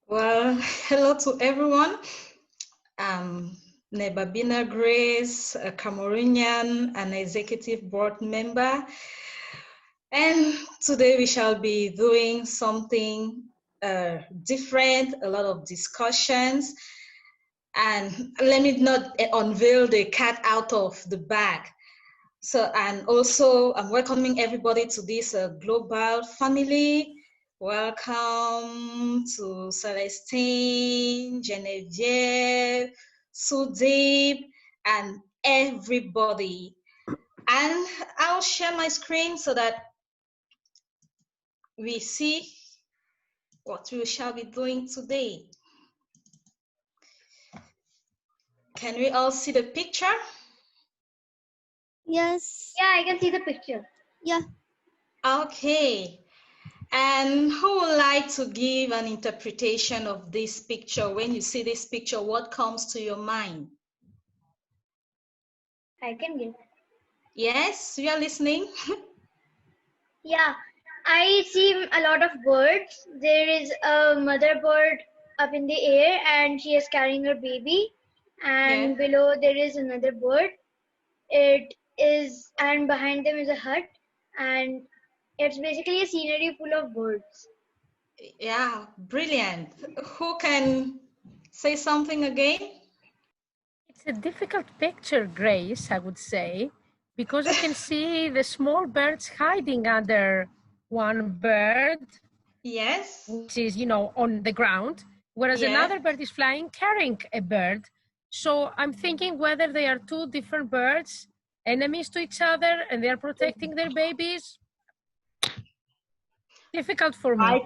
Well, hello to everyone. I'm Nebabina Grace, a Cameroonian, an executive board member. And today we shall be doing something different, a lot of discussions. And let me not unveil the cat out of the bag. So, and also I'm welcoming everybody to this global family. Welcome to Celestine, Genevieve, Sudeep, and everybody. And I'll share my screen so that we see what we shall be doing today. Can we all see the picture? Yes. Yeah, I can see the picture. Yeah. Okay. And who would like to give an interpretation of this picture? When you see this picture, what comes to your mind? I can give. Yes, we are listening. Yeah, I see a lot of birds. There is a mother bird up in the air and she is carrying her baby. And Yes. below there is another bird. It is, and behind them is a hut. And it's basically a scenery full of birds. Yeah, brilliant. Who can say something again? It's a difficult picture, Grace, I would say, because you can see the small birds hiding under one bird. Yes. Which is, on the ground, whereas Yes. another bird is flying carrying a bird. So I'm thinking whether they are two different birds, enemies to each other, and they are protecting their babies. Difficult for me.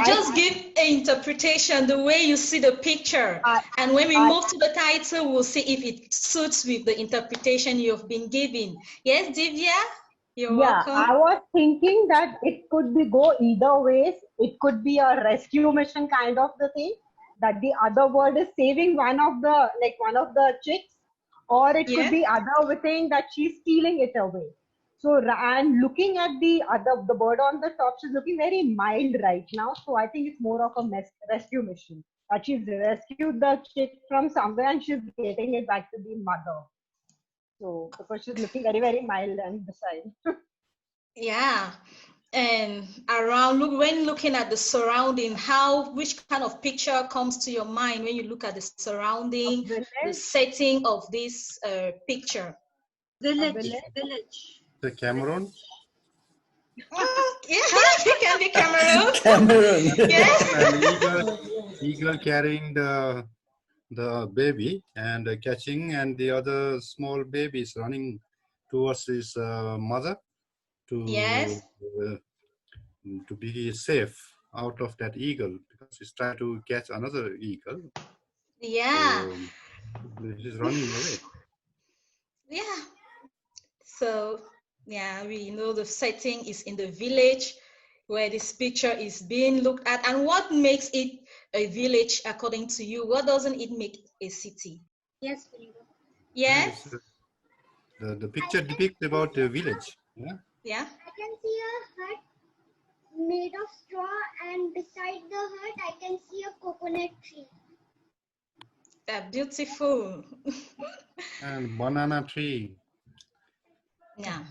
Just give an interpretation the way you see the picture. And when we move to the title, we'll see if it suits with the interpretation you've been given. Yes, Divya? You're welcome. I was thinking that it could be go either ways. It could be a rescue mission kind of the thing, that the other bird is saving one of the chicks, or it could be other thing that she's stealing it away. So, and looking at the bird on the top, she's looking very mild right now. So I think it's more of a rescue mission, that she's rescued the chick from somewhere and she's getting it back to the mother. So because she's looking very, very mild and docile. Yeah. And when looking at the surrounding, which kind of picture comes to your mind when you look at the surrounding, the setting of this picture? Village. The Cameroon? Yeah, it can be Cameroon. Cameroon. Yes. Eagle carrying the baby and catching, and the other small baby is running towards his mother to be safe out of that eagle, because he's trying to catch another eagle. Yeah. So he's running away. Yeah. So yeah, we know the setting is in the village where this picture is being looked at. And what makes it a village according to you? What doesn't it make a city? Yes. Yes. The picture depicts about a village. Yeah. Yeah. I can see a hut made of straw, and beside the hut I can see a coconut tree. Beautiful. And banana tree. Yeah.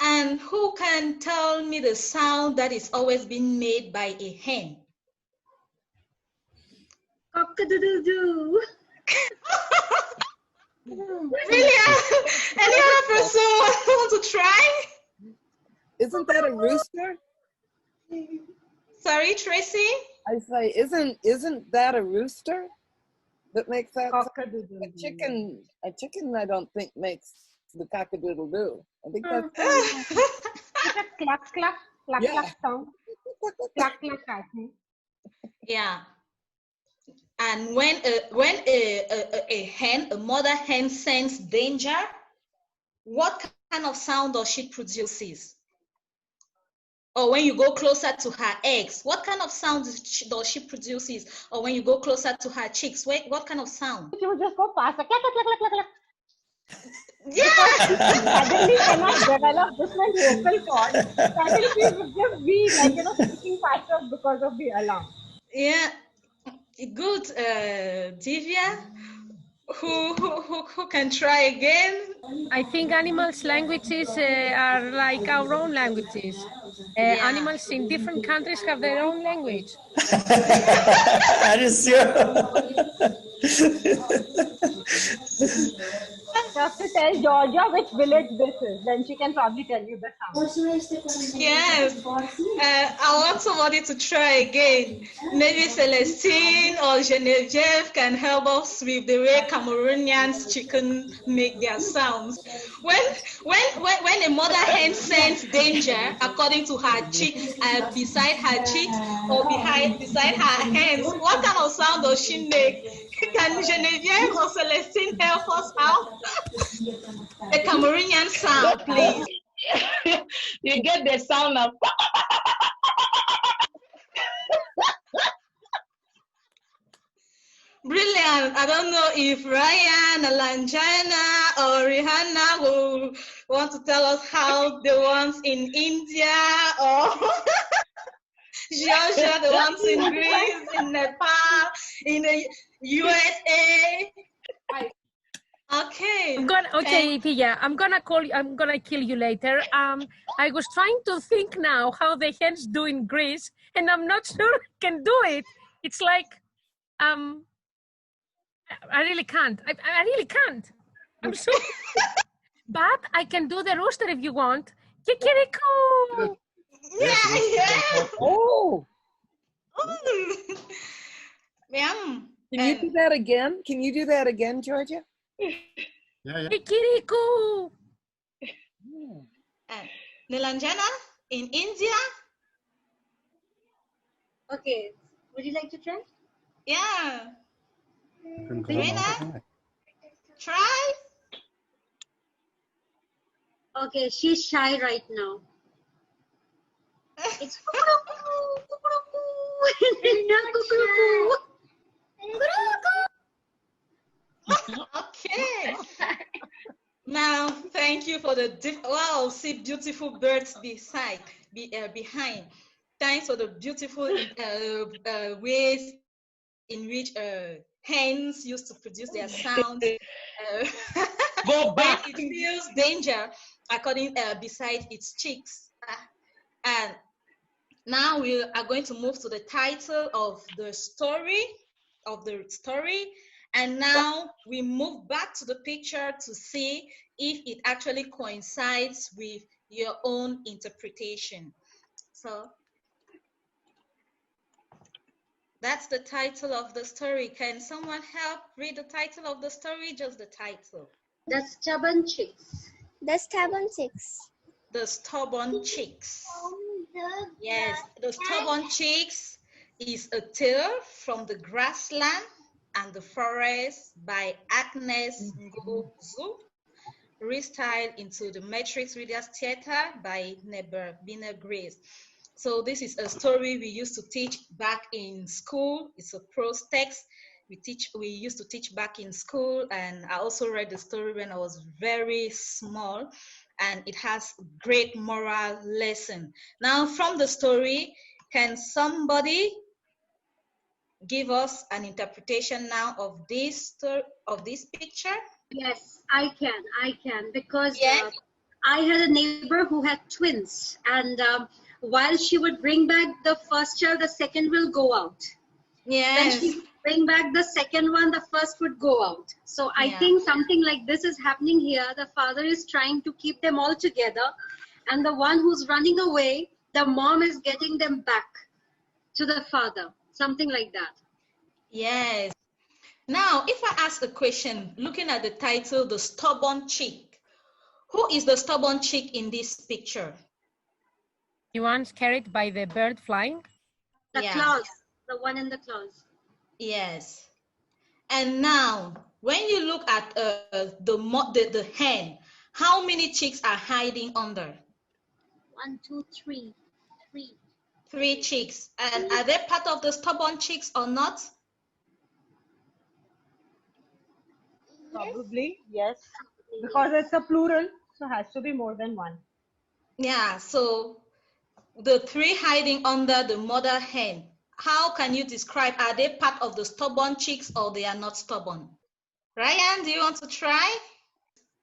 And who can tell me the sound that is always being made by a hen? Cock-a-doodle-doo. Brilliant. Any other person want to try? Isn't that a rooster? Sorry, Tracy? I say, isn't that a rooster that makes that sound? A chicken I don't think makes the cock-a-doodle-doo. I think that's It's a cluck cluck sound. Cluck cluck, I think. Yeah. And when a mother hen senses danger, what kind of sound does she produces? Or when you go closer to her eggs, what kind of sound does she produces? Or when you go closer to her chicks, what kind of sound? She would just go faster. Clack, clack, clack, clack, clack. Yeah. Suddenly cannot develop different vocal cords. Suddenly she would just be speaking faster because of the alarm. Yeah. Good, Divya. Who can try again? I think animals' languages are like our own languages. Yeah. Animals in different countries have their own language. Are you sure? You have to tell Georgia which village this is, then she can probably tell you the sound. Yes. I want somebody to try again. Maybe Celestine or Genevieve can help us with the way Cameroonians chicken make their sounds. When a mother hen senses danger, according to her chick, beside her chicks or beside her hens, what kind of sound does she make? Can Genevieve or Celestine help us out? The Cameroonian sound, please. You get the sound of. Brilliant. I don't know if Ryan, Alanjana, or Rihanna will want to tell us how the ones in India or Georgia, the ones in Greece, in Nepal, in the USA. Okay. Okay, Pia, I'm gonna kill you later. I was trying to think now how the hens do in Greece, and I'm not sure I can do it. It's like, I really can't. I really can't. I'm sorry. But I can do the rooster if you want. Kikiriku! Yeah. Oh! Yum. Can you do that again? Can you do that again, Georgia? Yeah. Kikiriku! Nilanjana in India? Okay. Would you like to try? Yeah. Can Rina, try. Okay, she's shy right now. It's Okay. Now, thank you for the wow. See beautiful birds behind. Thanks for the beautiful ways in which hens used to produce their sounds. Go back. When it feels danger, according beside its chicks. And now we are going to move to the title of the story. And now we move back to the picture to see if it actually coincides with your own interpretation. So that's the title of the story. Can someone help read the title of the story? Just the title. The Stubborn Chicks. The Stubborn Chicks. The Stubborn Chicks. Yes, The Stubborn Chicks is a tale from the grassland and the forest by Agnes Ngoh, restyled into the Matrix Readers Theater by Nzuh Grace. So this is a story we used to teach back in school. It's a prose text we used to teach back in school, and I also read the story when I was very small, and it has great moral lesson. Now from the story, can somebody give us an interpretation now of this picture? Yes, I can because I had a neighbor who had twins, and while she would bring back the first child, the second will go out. Yes. When she would bring back the second one, the first would go out. So I think something like this is happening here. The father is trying to keep them all together, and the one who's running away, the mom is getting them back to the father. Something like that. Yes. Now, if I ask a question, looking at the title, The Stubborn Chick, who is the stubborn chick in this picture? The one carried by the bird flying? The claws, the one in the claws. Yes. And now, when you look at the hen, how many chicks are hiding under? 1, 2, 3. 3. 3 chicks. And are they part of the stubborn chicks or not? Probably, yes. Because it's a plural, so has to be more than one. Yeah, so the 3 hiding under the mother hen, how can you describe, are they part of the stubborn chicks or they are not stubborn? Ryan, do you want to try?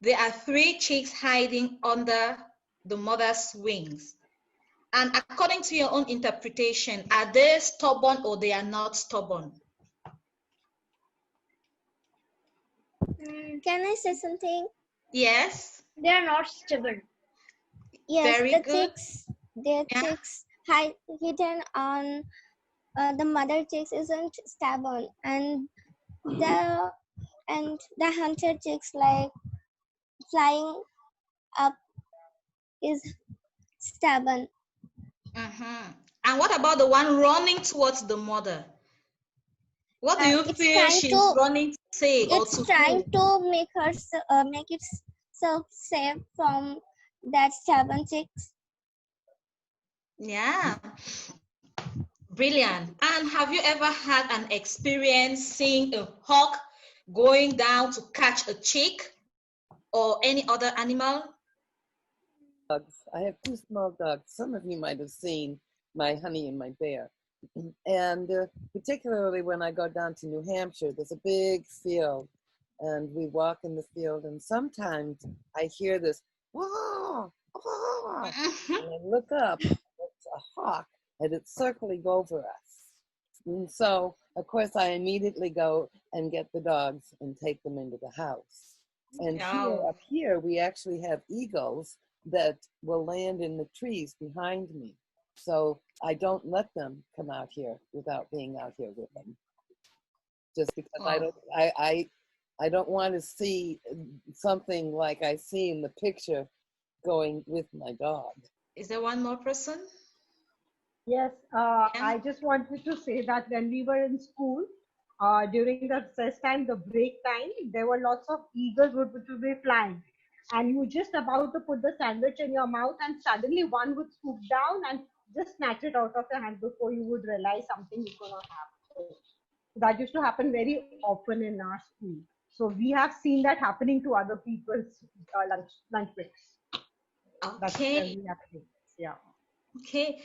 There are 3 chicks hiding under the mother's wings. And according to your own interpretation, are they stubborn or they are not stubborn? Can I say something? Yes. They are not stubborn. Yes, Very the good. chicks, their chicks hidden on the mother chicks isn't stubborn, and the hunter chicks like flying up is stubborn. And what about the one running towards the mother? What do you feel she's running to say or to It's trying do? to make itself safe from that stubborn chicks. Yeah. Brilliant. And have you ever had an experience seeing a hawk going down to catch a chick or any other animal? Dogs. I have 2 small dogs. Some of you might have seen my Honey and my Bear. And particularly when I go down to New Hampshire, there's a big field and we walk in the field and sometimes I hear this, wah, wah, and I look up, it's a hawk and it's circling over us. And so, of course, I immediately go and get the dogs and take them into the house. And up here, we actually have eagles that will land in the trees behind me. So I don't let them come out here without being out here with them. Just because I don't want to see something like I see in the picture going with my dog. Is there one more person? Yes, I just wanted to say that when we were in school, during the recess time, the break time, there were lots of eagles which would be flying. And you were just about to put the sandwich in your mouth and suddenly one would swoop down and just snatch it out of your hand before you would realize something you could not have. So that used to happen very often in our school. So we have seen that happening to other people's lunch breaks. Okay. Yeah. Okay.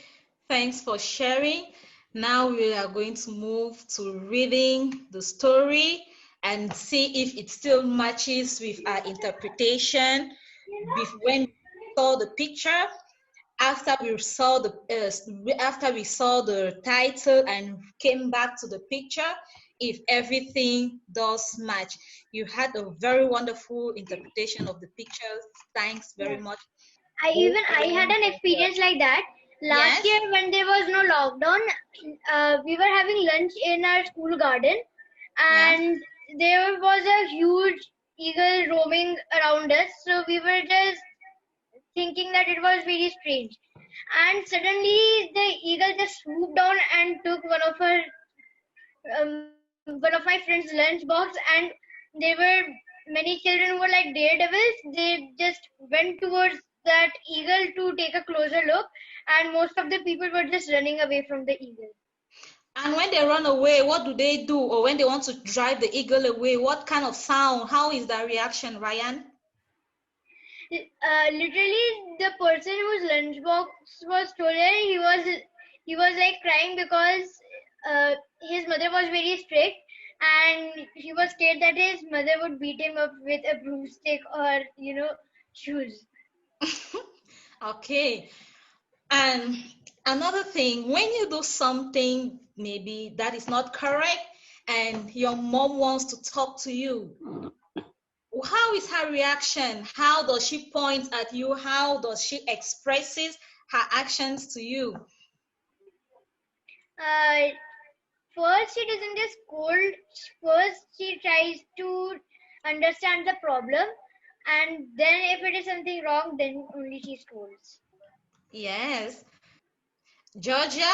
Thanks for sharing. Now we are going to move to reading the story and see if it still matches with our interpretation. When we saw the picture, after we saw the title and came back to the picture, if everything does match. You had a very wonderful interpretation of the pictures. Thanks very much. I had an experience like that. Last year when there was no lockdown, we were having lunch in our school garden and there was a huge eagle roaming around us. So we were just thinking that it was very strange. And suddenly the eagle just swooped down and took one of my friend's lunchbox, and there were many children who were like daredevils. They just went towards that eagle to take a closer look, and most of the people were just running away from the eagle. And when they run away, what do they do? Or when they want to drive the eagle away, what kind of sound? How is their reaction, Ryan? Literally, the person whose lunchbox was stolen, he was like crying because his mother was very strict, and he was scared that his mother would beat him up with a broomstick or shoes. Okay. And another thing, when you do something maybe that is not correct and your mom wants to talk to you, how is her reaction? How does she point at you? How does she expresses her actions to you? First, she doesn't just scold. First, she tries to understand the problem, and then if it is something wrong, then only she scolds. Yes. Georgia,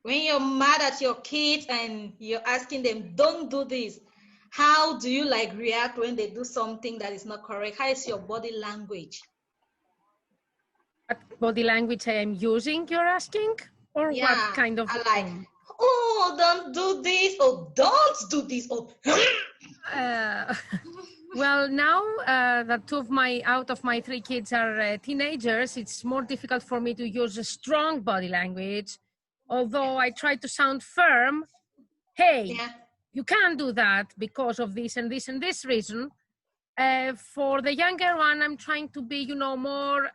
when you're mad at your kids and you're asking them, don't do this, how do you react when they do something that is not correct? How is your body language? What body language I am using, you're asking? Or what kind of... oh, don't do this, or don't do this, or... Well, now that out of my 3 kids are teenagers, it's more difficult for me to use a strong body language. although I try to sound firm, hey, Yeah. you can't do that because of this and this and this reason. For the younger one, I'm trying to be, more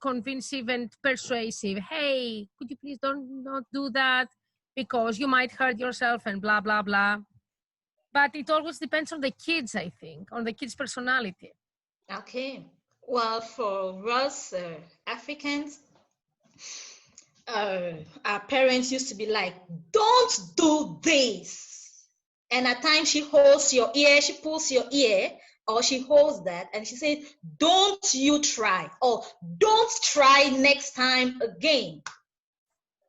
convincing and persuasive. Hey, could you please not do that because you might hurt yourself and blah, blah, blah. But it always depends on the kids, I think, on the kids' personality. Okay. Well, for us Africans, our parents used to be like, don't do this. And at times she holds your ear, she pulls your ear, or she holds that and she says, don't you try, or don't try next time again.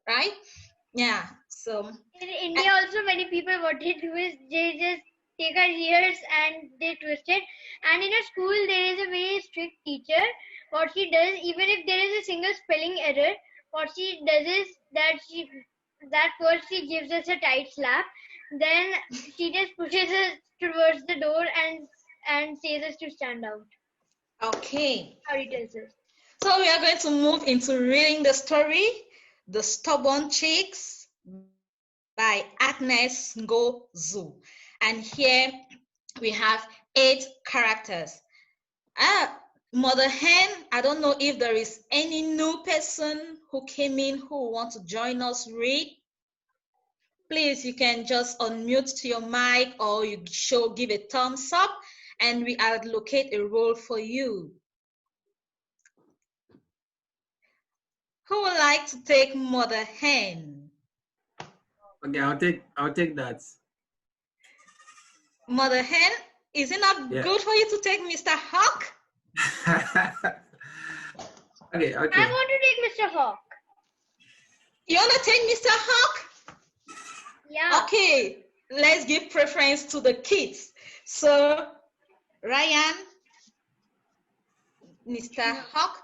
Right? Yeah. So in India also many people what they do is they just take our ears and they twist it. And in a school there is a very strict teacher. What she does, even if there is a single spelling error, what she does is that first she gives us a tight slap, then she just pushes us towards the door and says us to stand out. Okay. How he tells us. So we are going to move into reading the story, The Stubborn Chicks by Agnes Ngoh. And here we have 8 characters. Mother Hen, I don't know if there is any new person who came in who wants to join us read. Please, you can just unmute your mic or you give a thumbs up and we allocate a role for you. Who would like to take Mother Hen? Okay, I'll take that. Mother Hen, is it not good for you to take Mr. Hawk? Okay. I want to take Mr. Hawk. You want to take Mr. Hawk? Yeah. Okay, let's give preference to the kids. So, Ryan, Mr. Hawk.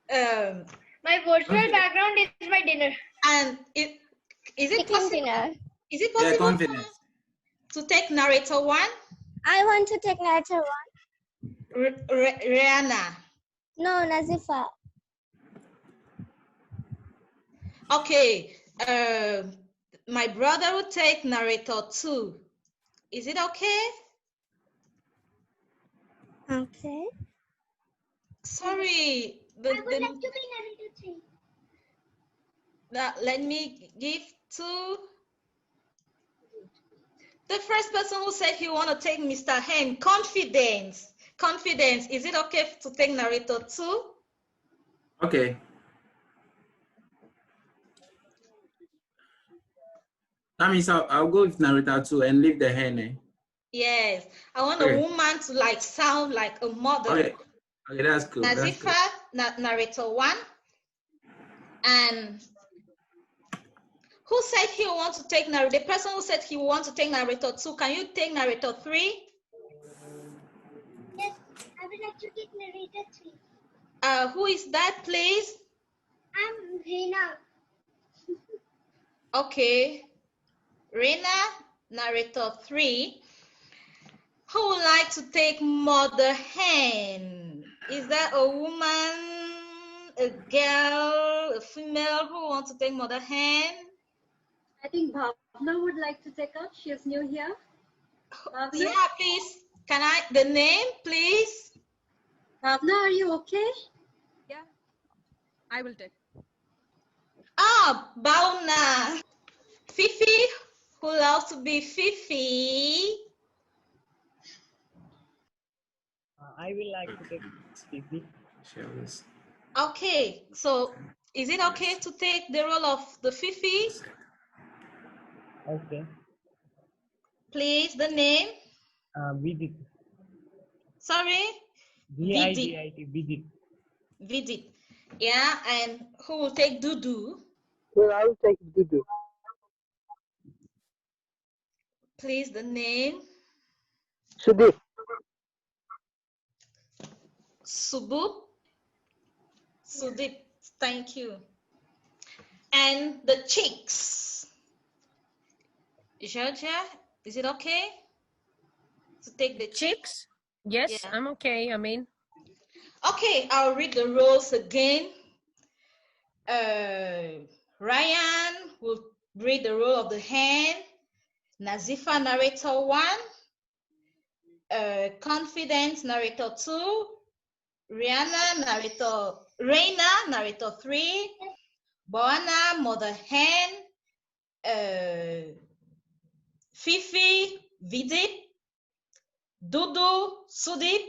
My virtual background is my dinner. And is it possible? Is it possible to take narrator 1? I want to take narrator 1. Rihanna. No, Nazifa. Okay. My brother will take narrator 2. Is it okay? Okay. Sorry. I would like to be narrator 3. Now, let me give to the first person who said he want to take Mr. Hen. Confidence. Is it okay to take narrator 2? Okay. That means I'll go with narrator 2 and leave the hen. Eh? Yes. I want a woman to sound like a mother. Okay, that's cool. Nazifa, narrator 1. And who said he wants to take narrator? The person who said he wants to take narrator 2. Can you take narrator 3? Yes, I would like to take narrator 3. Who is that, please? I'm Reena. Okay. Reena, narrator 3. Who would like to take Mother Hen? Is that a woman, a girl, a female who wants to take Mother Hen? I think Bhavna would like to take up. She is new here. Bhavna? Yeah, please. Can I, the name, please? Bhavna, are you okay? Yeah, I will take. Bhavna. Fifi, who loves to be Fifi? I will like to take Fifi. Okay, so is it okay to take the role of the Fifi? Okay. Please, the name? Vidit. Sorry? Vidit. Vidit. Vidit. Yeah, and who will take Dudu? Well, I will take Dudu. Please, the name? Sudip. Subu? Sudip, thank you. And the chicks? Georgia, is it okay to take the chicks? Yes, yeah. I'm okay, I mean. Okay, I'll read the roles again. Ryan, Read the role of the hen. Nazifa, narrator 1. Confident, narrator 2. Reina, narrator 3. Boana, mother hen. Fifi, Vidip. Dudu, Sudip.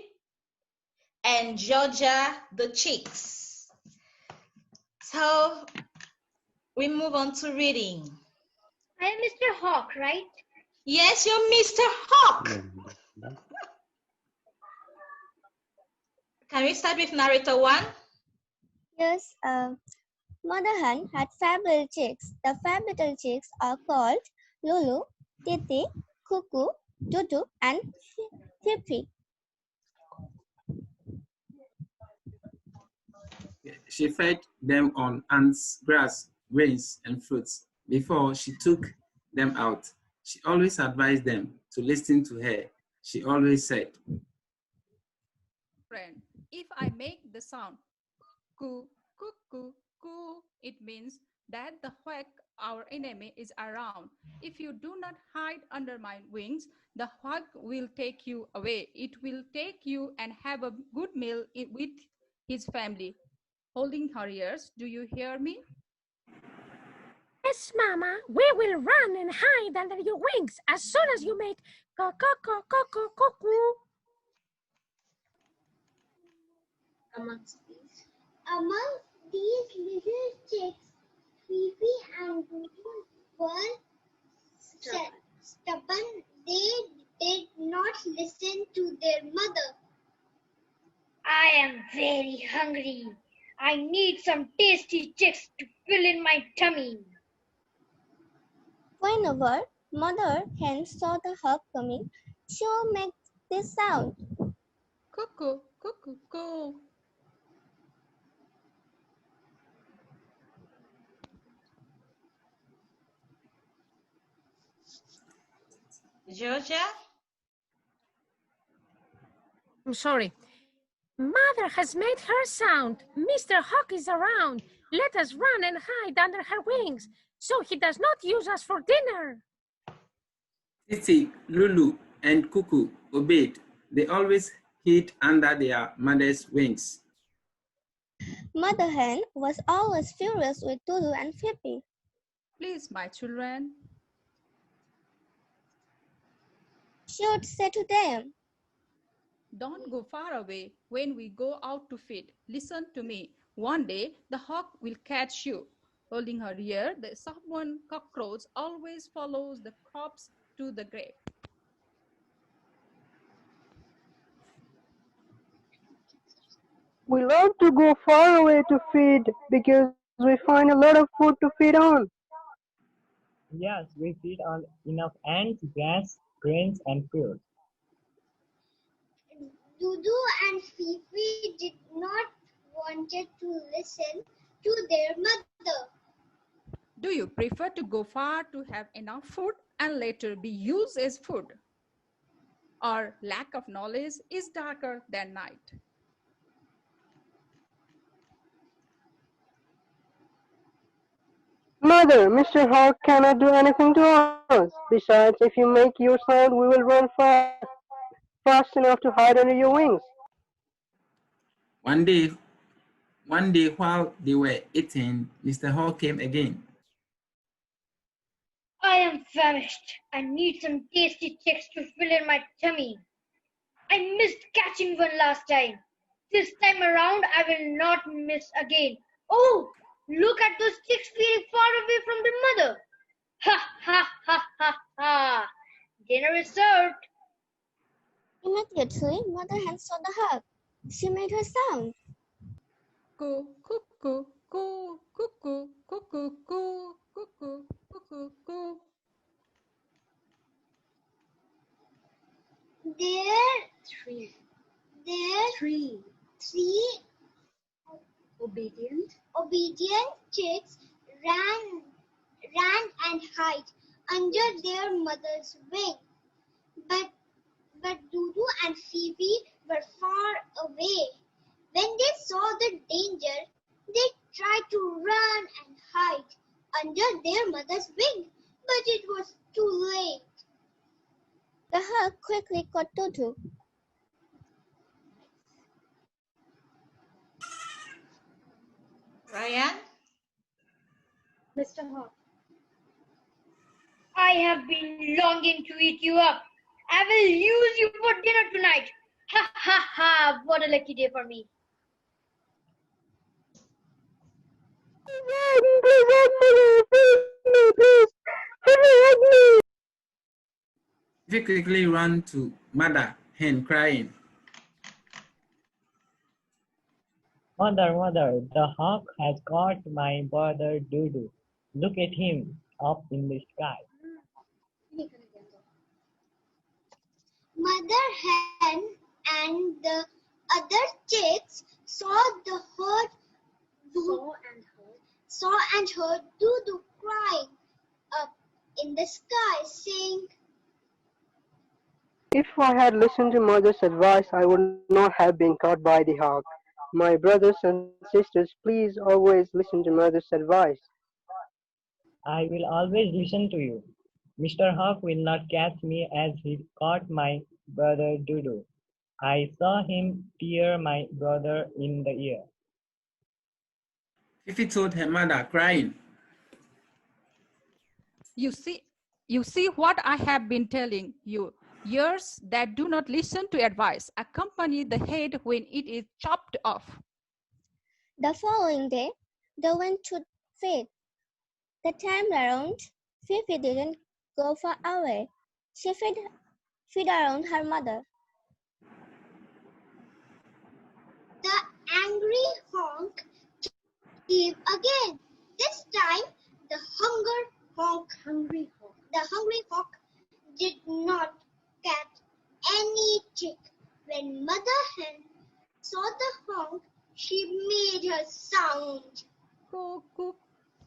And Georgia, the chicks. So we move on to reading. I am Mr. Hawk, right? Yes, you're Mr. Hawk. Can we start with narrator 1? Yes, Mother hen had 5 little chicks. The 5 little chicks are called Lulu, Titi, Cuckoo, Dudu, and Fifi. She fed them on ants, grass, grains, and fruits. Before she took them out, she always advised them to listen to her. She always said, Friend, if I make the sound coo, coo, coo, coo, it means that the quack, our enemy, is around. If you do not hide under my wings, the quack will take you away. It will take you and have a good meal with his family. Holding her ears, do you hear me? Yes, Mama, we will run and hide under your wings as soon as you make co-co-co-co-co-co-coo. Amongst these little chicks, Fifi and Dudu were stubborn. They did not listen to their mother. I am very hungry. I need some tasty chicks to fill in my tummy. Whenever Mother hen saw the hawk coming, she would make this sound. Cuckoo, cuckoo, coo. Georgia? I'm sorry. Mother has made her sound. Mr. Hawk is around. Let us run and hide under her wings so he does not use us for dinner. Titi, Lulu, and Cuckoo obeyed. They always hid under their mother's wings. Mother hen was always furious with Dudu and Fifi. Please, my children. She would say to them, Don't go far away when we go out to feed. Listen to me. One day, the hawk will catch you. Holding her ear, the stubborn cockroach always follows the crops to the grave. We love to go far away to feed because we find a lot of food to feed on. Yes, we feed on enough ants, grass, grains, and fruit. Dudu and Fifi did not wanted to listen to their mother. Do you prefer to go far to have enough food and later be used as food? Or lack of knowledge is darker than night? Mother, Mr. Hawk cannot do anything to us. Besides, if you make your sound, we will run fast enough to hide under your wings. One day while they were eating, Mr. Hawk came again. I am famished. I need some tasty chicks to fill in my tummy. I missed catching one last time. This time around, I will not miss again. Oh, look at those chicks feeling far away from their mother. Ha, ha, ha, ha, ha. Dinner is served. Immediately, Mother hen saw the hawk. She made her sound. Coo, cuckoo, coo, cuckoo, cuckoo, coo, cuckoo, cuckoo, coo. Three obedient chicks ran and hid under their mother's wing. But Dudu and Phoebe were far away. When they saw the danger, they tried to run and hide under their mother's wing, but it was too late. The hawk quickly caught Tutu. Ryan? Mr. Hawk. I have been longing to eat you up. I will use you for dinner tonight. Ha ha ha! What a lucky day for me. He quickly ran to mother hen crying. Mother, mother, the hawk has caught my brother Dudu. Look at him up in the sky. Mother hen and the other chicks saw and heard Dudu crying up in the sky, saying, If I had listened to mother's advice, I would not have been caught by the hawk. My brothers and sisters, please always listen to mother's advice. I will always listen to you. Mr. Hawk will not catch me as he caught my brother Dudu. I saw him tear my brother in the ear. Fifi told her mother crying. You see what I have been telling you. Ears that do not listen to advice accompany the head when it is chopped off. The following day, they went to feed. The time around, Fifi didn't go far away. She fed around her mother. The angry honk came again. This time, the hungry hawk did not catch any chick. When Mother Hen saw the honk, she made her sound. Coo, coo,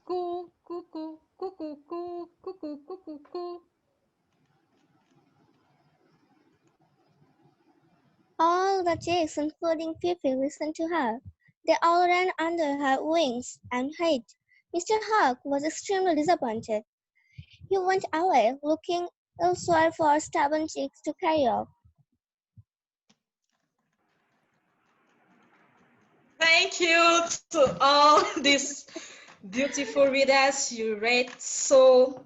coo, coo, coo, coo, coo, coo, coo, coo, coo, coo, coo. All the chicks, including Fifi, listened to her. They all ran under her wings and hid. Mr. Hawk was extremely disappointed. He went away, looking elsewhere for stubborn chicks to carry off. Thank you to all these beautiful readers. You read so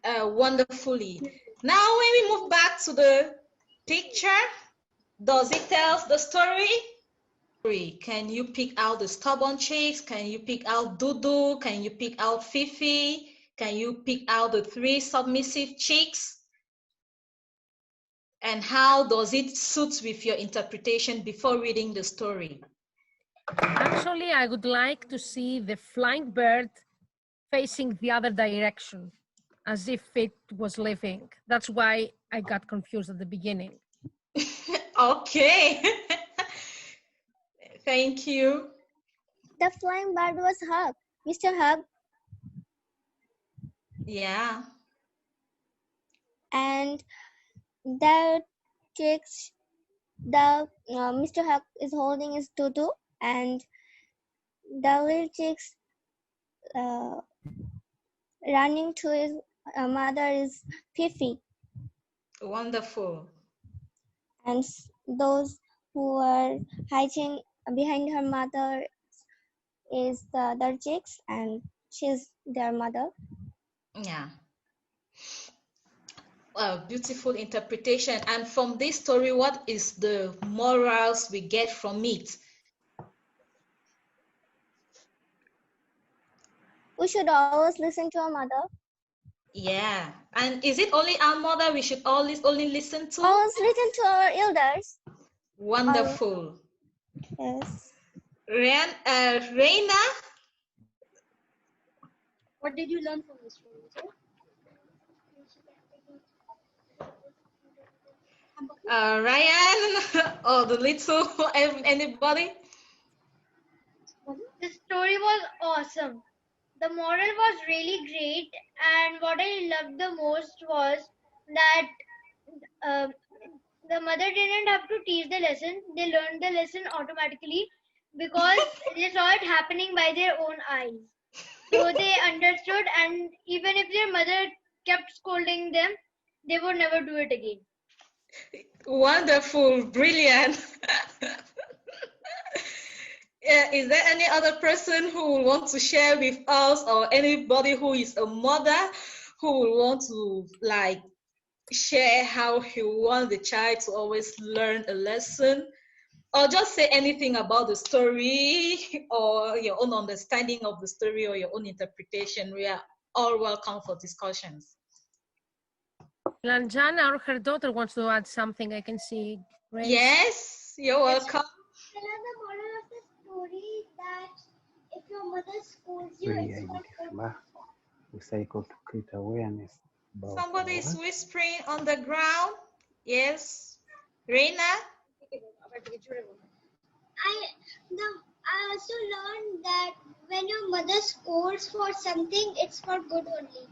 wonderfully. Now, when we move back to the picture, does it tell the story? Can you pick out the stubborn chicks? Can you pick out Dudu? Can you pick out Fifi? Can you pick out the 3 submissive chicks? And how does it suit with your interpretation before reading the story? Actually, I would like to see the flying bird facing the other direction, as if it was leaving. That's why I got confused at the beginning. Okay. Thank you. The flying bird was Hug. Mr. Hug. Yeah. And the chicks, Mr. Hug is holding his tutu, and the little chicks running to his mother is Fifi. Wonderful. And those who are hiding behind her mother is the other chicks, and she's their mother. Yeah. Beautiful interpretation. And from this story, what is the morals we get from it? We should always listen to our mother. Yeah. And is it only our mother we should always only listen to? Always listen to our elders. Wonderful. Yes. Reina? What did you learn from this story? Ryan or the little anybody? The story was awesome. The moral was really great, and what I loved the most was that the mother didn't have to teach the lesson. They learned the lesson automatically because they saw it happening by their own eyes. So they understood, and even if their mother kept scolding them, they would never do it again. Wonderful, brilliant. Is there any other person who will want to share with us, or anybody who is a mother who will want to like share how he wants the child to always learn a lesson, or just say anything about the story or your own understanding of the story or your own interpretation? We are all welcome for discussions. Lanjana or her daughter wants to add something. I can see. Grace. Yes, you're welcome. The moral of the story that if your mother scolds you, it's not good. We cycle to create awareness about Somebody is whispering on the ground. Yes, Reina. I also learned that when your mother scolds for something, it's for good only.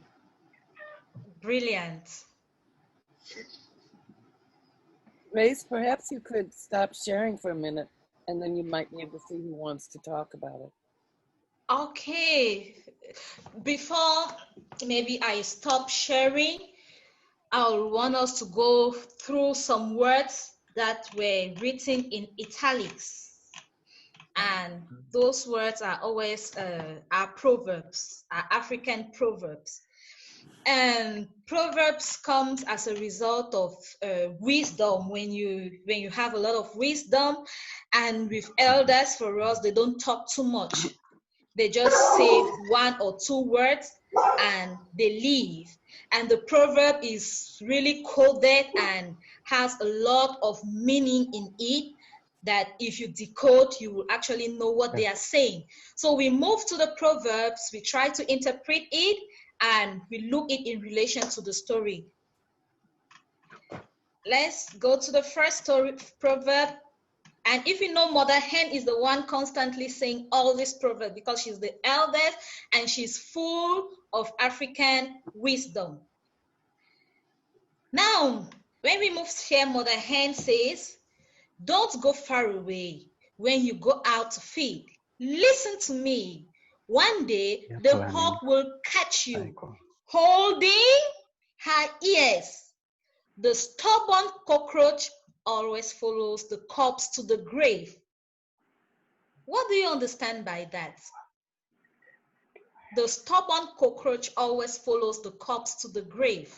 Brilliant. Grace, perhaps you could stop sharing for a minute, and then you might be able to see who wants to talk about it. Okay. Before maybe I stop sharing, I'll want us to go through some words that were written in italics. And those words are always are proverbs, are African proverbs. And proverbs comes as a result of wisdom. When you have a lot of wisdom, and with elders, for us, they don't talk too much. They just say one or two words and they leave. And the proverb is really coded and has a lot of meaning in it, that if you decode, you will actually know what they are saying. So we move to the proverbs, we try to interpret it, and we look it in relation to the story. Let's go to the first story, proverb. And if you know, Mother Hen is the one constantly saying all these proverbs because she's the eldest and she's full of African wisdom. Now, when we move here, Mother Hen says, don't go far away when you go out to feed. Listen to me. One day, the hawk will catch you, holding her ears. The stubborn cockroach always follows the corpse to the grave. What do you understand by that? The stubborn cockroach always follows the corpse to the grave.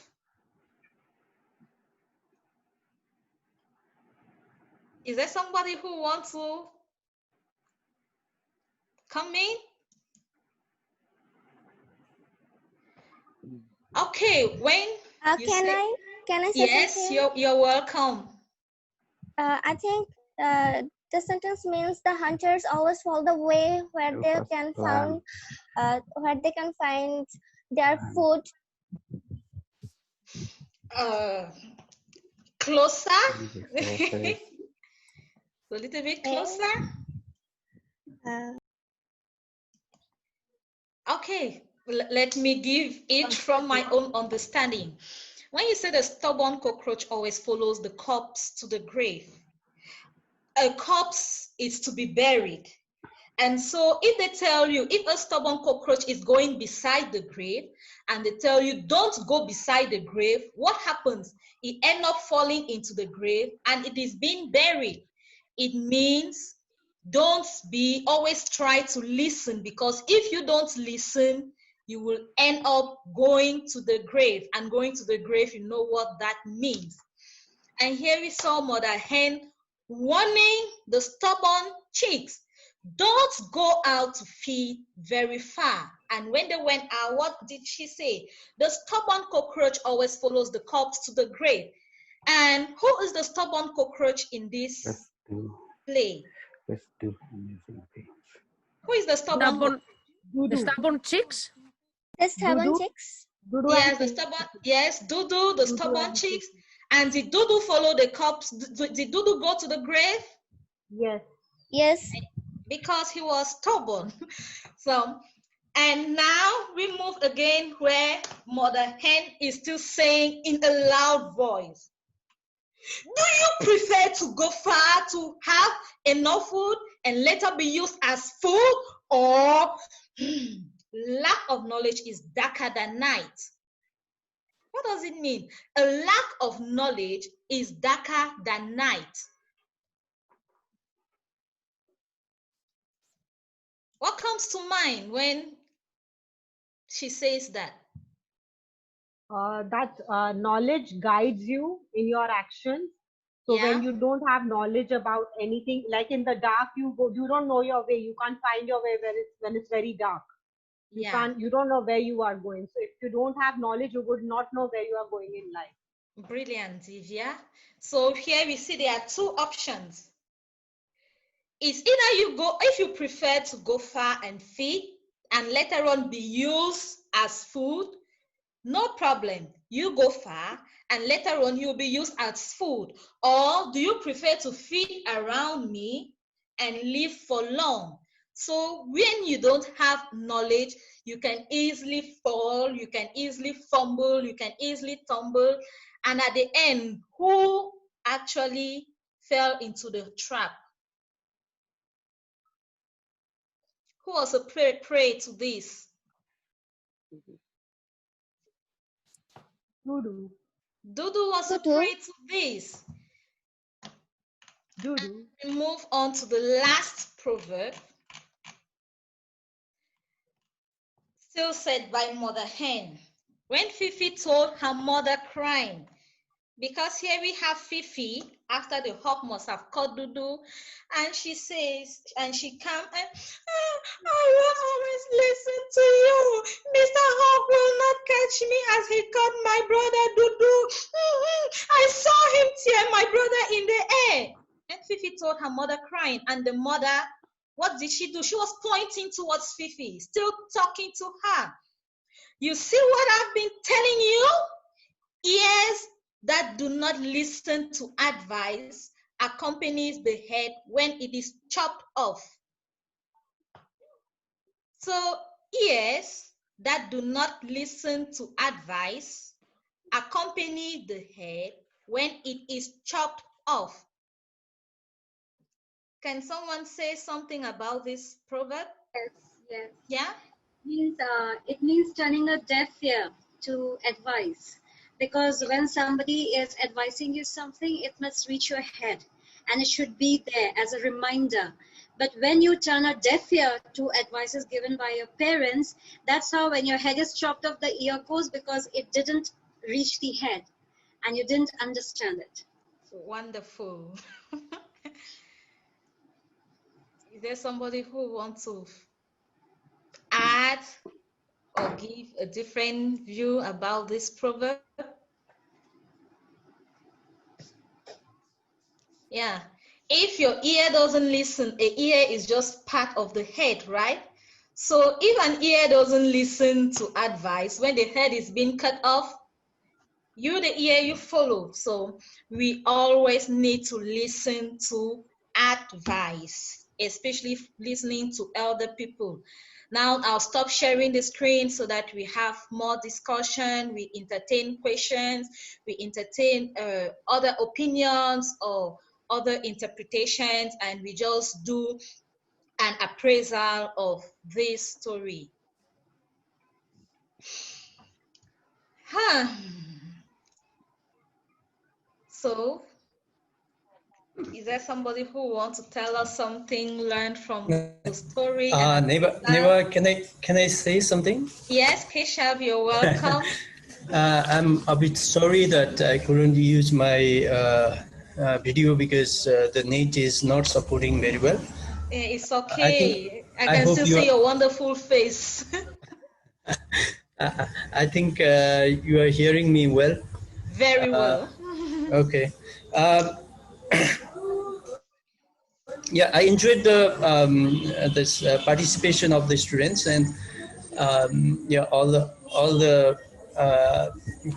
Is there somebody who wants to come in? Okay, when you say, can I say yes, something? you're welcome. I think the sentence means the hunters always follow the way where they can find their food. Closer. A little bit closer. Okay, let me give it from my own understanding. When you say the stubborn cockroach always follows the corpse to the grave, a corpse is to be buried. And so if they tell you, if a stubborn cockroach is going beside the grave and they tell you, don't go beside the grave, what happens? It ends up falling into the grave and it is being buried. It means always try to listen, because if you don't listen, you will end up going to the grave, and going to the grave, you know what that means. And here we saw Mother Hen warning the stubborn chicks, don't go out to feed very far. And when they went out, what did she say? The stubborn cockroach always follows the corpse to the grave. And who is the stubborn cockroach in this play? Let's do amazing things. Who is the stubborn? The stubborn chicks? The stubborn chicks? Yes, the stubborn. Yes, Dudu, the stubborn chicks. And did Dudu follow the corpse? Did Dudu go to the grave? Yes. Yes. Because he was stubborn. So, and now we move again where Mother Hen is still saying in a loud voice, do you prefer to go far to have enough food and later be used as food, or lack of knowledge is darker than night. What does it mean? A lack of knowledge is darker than night. What comes to mind when she says that? That knowledge guides you in your actions. So when you don't have knowledge about anything, like in the dark, you don't know your way. You can't find your way when it's very dark. You don't know where you are going. So if you don't have knowledge, you would not know where you are going in life. Brilliant, Divya. So here we see there are two options. It's either you go, if you prefer to go far and feed and later on be used as food, no problem. You go far and later on you'll be used as food. Or do you prefer to feed around me and live for long? So when you don't have knowledge, you can easily fall, you can easily fumble, you can easily tumble. And at the end, who actually fell into the trap? Who was a prey to this? Dudu. Dudu was a prey to this. Dudu. We move on to the last proverb. Still said by Mother Hen. When Fifi told her mother crying, because here we have Fifi after the hawk must have caught Dudu, and she says, and she comes and I will always listen to you. Mr. Hawk will not catch me as he caught my brother Dudu. I saw him tear my brother in the air. And Fifi told her mother crying, and the mother, what did she do? She was pointing towards Fifi, still talking to her. You see what I've been telling you? Ears that do not listen to advice accompanies the head when it is chopped off. So ears that do not listen to advice accompany the head when it is chopped off. Can someone say something about this proverb? Yes. Yeah? It means turning a deaf ear to advice. Because when somebody is advising you something, it must reach your head and it should be there as a reminder. But when you turn a deaf ear to advices given by your parents, that's how when your head is chopped off, the ear goes because it didn't reach the head and you didn't understand it. Wonderful. Is there somebody who wants to add or give a different view about this proverb? Yeah. If your ear doesn't listen, an ear is just part of the head, right? So if an ear doesn't listen to advice, when the head is being cut off, you, the ear, you follow. So we always need to listen to advice, especially listening to elder people. Now I'll stop sharing the screen so that we have more discussion, we entertain questions, we entertain other opinions or other interpretations, and we just do an appraisal of this story. So, is there somebody who wants to tell us something learned from the story? Neva, can I say something? Yes, Keshav, you're welcome. I'm a bit sorry that I couldn't use my video because the net is not supporting very well. It's okay. I can still see your wonderful face. I think you are hearing me well. Very well. Okay. Yeah, I enjoyed the this participation of the students, and yeah, all the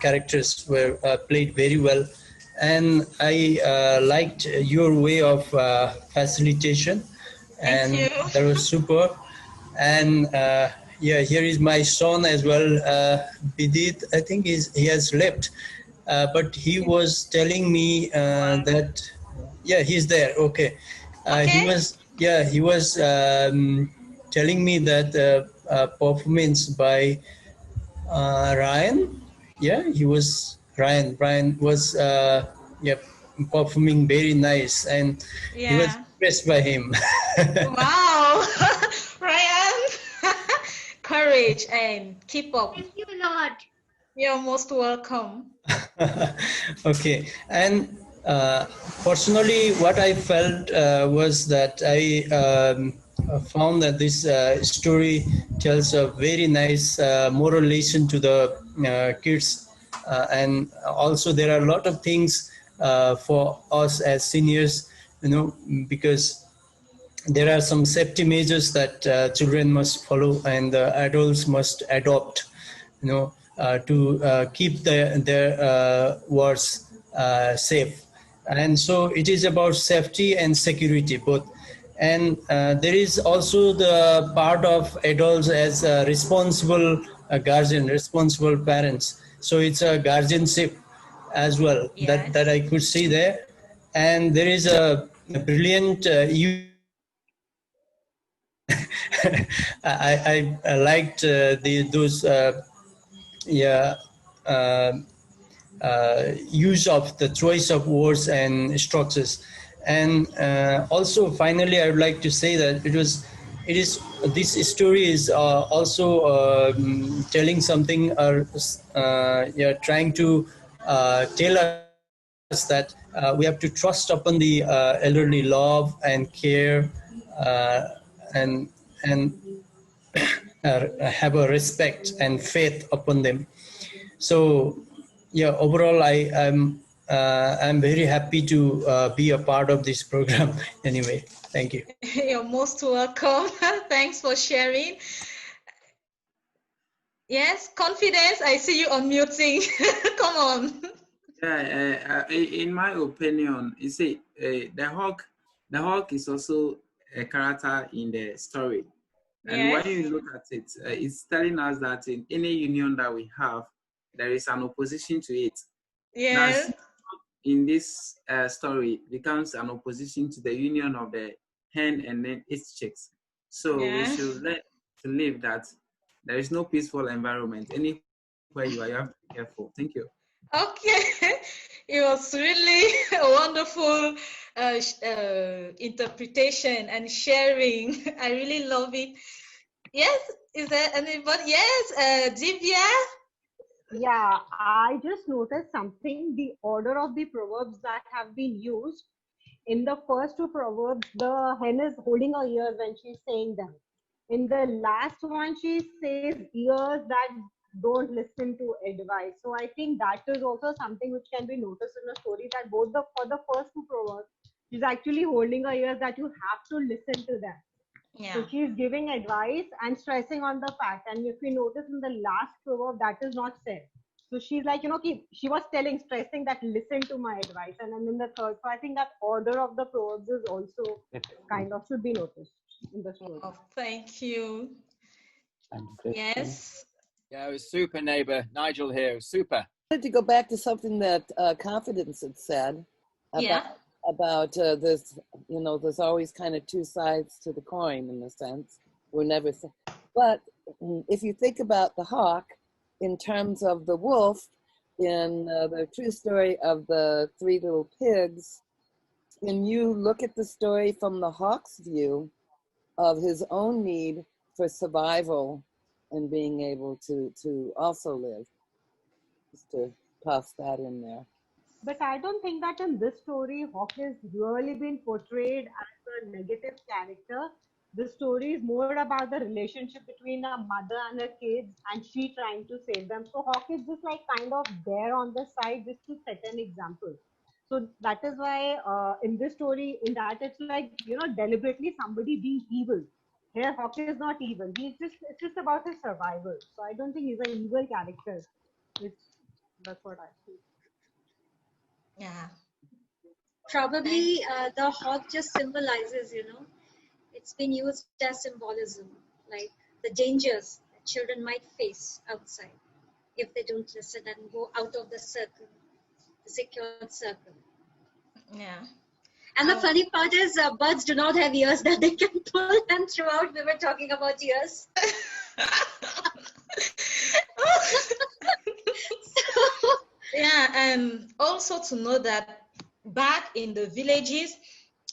characters were played very well, and I liked your way of facilitation, and that was super. And yeah, here is my son as well, Bidit. I think he has left, but he was telling me that, yeah, he's there. Okay. He was telling me that performance by Ryan. Yeah, he was Ryan. Ryan was performing very nice, and he was impressed by him. Wow, Ryan, courage and keep up. Thank you a lot. You're most welcome. Okay, and personally, what I felt was that I found that this story tells a very nice moral lesson to the kids, and also there are a lot of things for us as seniors, because there are some safety measures that children must follow and the adults must adopt, to keep their wards safe. And so it is about safety and security both. And there is also the part of adults as a responsible guardian, responsible parents. So it's a guardianship as well that I could see there. And there is a brilliant use of the choice of words. I liked those uh, use of the choice of words and structures. And also, finally, I would like to say that this story is also telling something, trying to tell us that we have to trust upon the elderly, love and care, and have a respect and faith upon them. So, overall, I'm very happy to be a part of this program. Anyway, thank you. You're most welcome. Thanks for sharing. Yes, confidence. I see you unmuting. Come on. Yeah, in my opinion, you see, the hawk is also a character in the story. And when you look at it, it's telling us that in any union that we have, there is an opposition to it. Yes. Now, in this story, becomes an opposition to the union of the hen and then its chicks. So we should learn to live that there is no peaceful environment. Anywhere you are, you have to be careful. Thank you. Okay, it was really a wonderful interpretation and sharing. I really love it. Yes, is there anybody? Yes, Divya? Yeah, I just noticed something, the order of the proverbs that have been used. In the first two proverbs, the hen is holding her ears when she's saying them. In the last one, she says ears that don't listen to advice. So I think that is also something which can be noticed in the story, that for the first two proverbs, she's actually holding her ears that you have to listen to them. Yeah. So she's giving advice and stressing on the fact. And if you notice in the last proverb, that is not said. So she's like, she was stressing that listen to my advice. And then in the third, so I think that order of the proverbs is also kind of should be noticed in the story. Oh, thank you. Yes. Yeah, it was super, neighbor. Nigel here. Super. I wanted to go back to something that Confidence had said about this, there's always kind of two sides to the coin in a sense. We're never, but if you think about the hawk in terms of the wolf in the true story of the three little pigs, when you look at the story from the hawk's view of his own need for survival and being able to also live, just to toss that in there. But I don't think that in this story, Hawk has really been portrayed as a negative character. The story is more about the relationship between a mother and her kids and she trying to save them. So Hawk is just like kind of there on the side just to set an example. So that is why in this story, in that it's like, deliberately somebody being evil. Here Hawk is not evil. It's just about his survival. So I don't think he's an evil character. That's what I feel. Yeah. Probably the hawk just symbolizes, it's been used as symbolism, like the dangers that children might face outside if they don't listen and go out of the circle, the secured circle. Yeah. And the funny part is birds do not have ears that they can pull, and throughout we were talking about ears. Yeah, and also to know that back in the villages,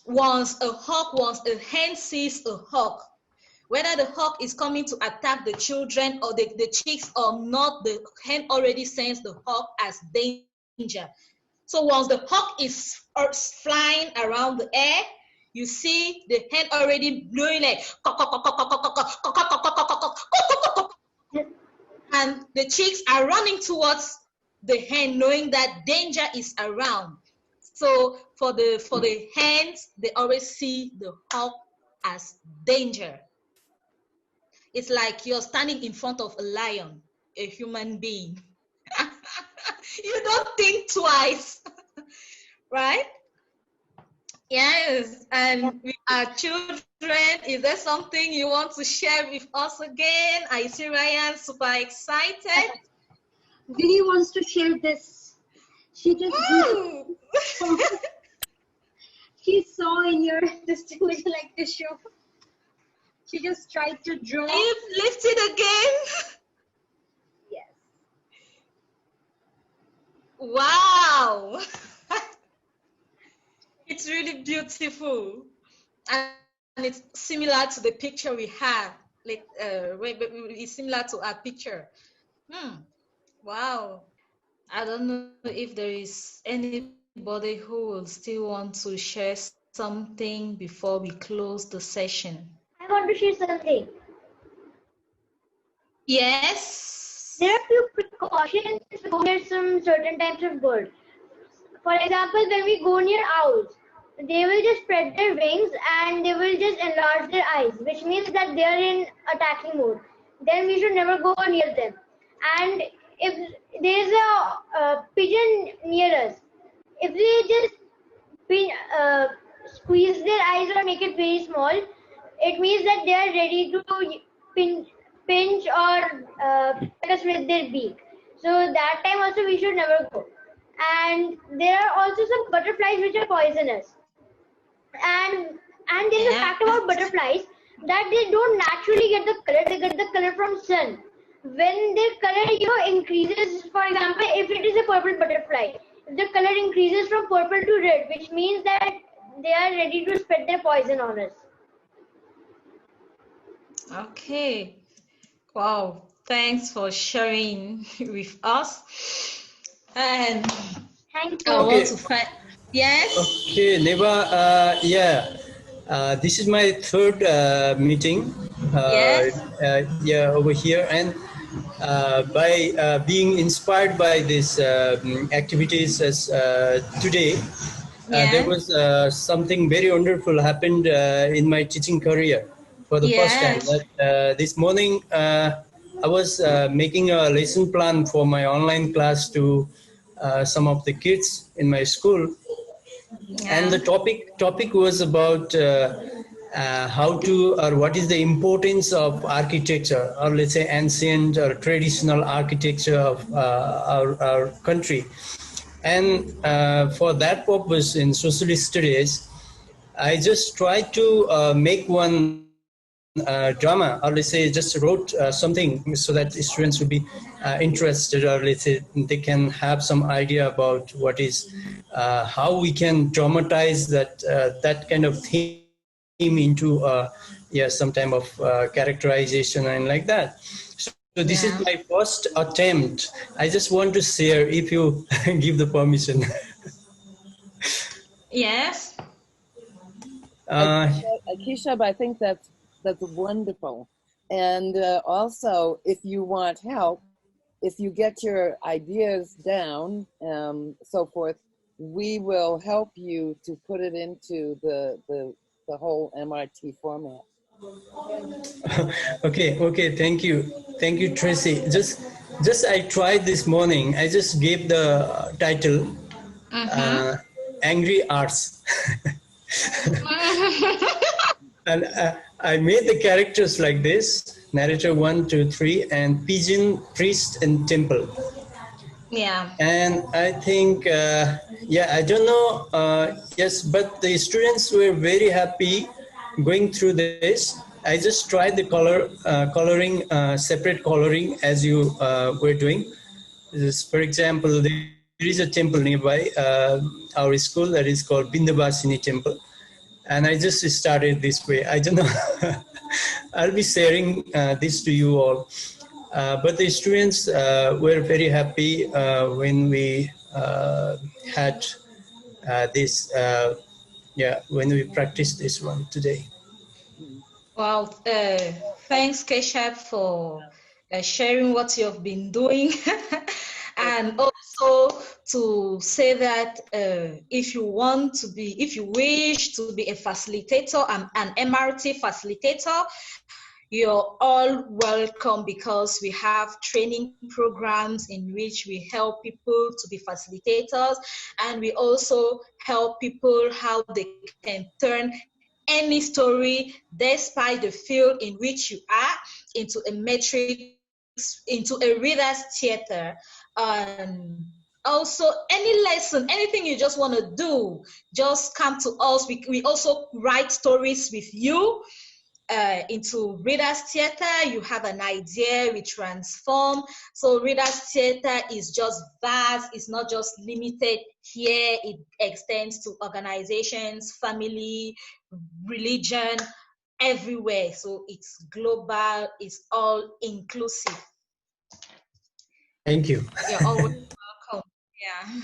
once a hen sees a hawk, whether the hawk is coming to attack the children or the chicks or not, the hen already sends the hawk as danger. So once the hawk is flying around the air, you see the hen already blowing like and the chicks are running towards the hen, knowing that danger is around. So for the hens, they always see the hawk as danger. It's like you're standing in front of a lion, a human being. You don't think twice, right? Yes, and with our children, is there something you want to share with us again? I see Ryan super excited. Vinny wants to share this. She just she saw in your this would you like to show? She just tried to draw. Lift it again. Yes. Wow. It's really beautiful. And it's similar to the picture we have. Like it's similar to our picture. Wow. I don't know if there is anybody who will still want to share something before we close the session. I want to share something. Yes. There are few precautions to go near some certain types of birds. For example, when we go near owls, they will just spread their wings and they will just enlarge their eyes, which means that they are in attacking mode. Then we should never go near them. And if there is a pigeon near us, if we just squeeze their eyes or make it very small, it means that they are ready to pinch or peck us with their beak. So that time also we should never go. And there are also some butterflies which are poisonous. And there is a fact about butterflies that they don't naturally get the color, they get the color from sun. When their color, increases, for example, if it is a purple butterfly, the color increases from purple to red, which means that they are ready to spread their poison on us. Okay. Wow. Thanks for sharing with us. And thank you. I want to find. Yes. Okay, Neva. This is my third meeting. Yes. Over here, and by being inspired by these activities as today, there was something very wonderful happened in my teaching career for the first time. That this morning I was making a lesson plan for my online class to some of the kids in my school, and the topic was about how to, or what is the importance of architecture, or let's say ancient or traditional architecture of our country. And for that purpose, in social studies, I just tried to make one drama, or let's say just wrote something so that students would be interested, or let's say they can have some idea about what is how we can dramatize that kind of theme into some type of characterization and like that. So this is my first attempt. I just want to share, if you give the permission. Yes. Keisha, I think that's wonderful. And also, if you want help, if you get your ideas down, so forth, we will help you to put it into the whole MRT format. Okay, thank you, Tracy. Just I tried this morning. I just gave the title Angry Arts. And I made the characters like this: narrator 1, 2, 3, and pigeon, priest, and temple. Yeah. And I think, I don't know, yes, but the students were very happy going through this. I just tried the coloring, separate coloring as you were doing. For example, there is a temple nearby our school that is called Bindabasini Temple. And I just started this way. I don't know. I'll be sharing this to you all. But the students were very happy when we had this, when we practiced this one today. Well, thanks, Keshav, for sharing what you've been doing. And also to say that if you wish to be a facilitator, an MRT facilitator, you're all welcome, because we have training programs in which we help people to be facilitators, and we also help people how they can turn any story, despite the field in which you are, into a into a reader's theater. Also, any lesson, anything you just want to do, just come to us. We also write stories with you into reader's theater. You have an idea, we transform. So reader's theater is just vast. It's not just limited here. It extends to organizations, family, religion, everywhere. So it's global, it's all inclusive. Thank you. You're always welcome. Yeah.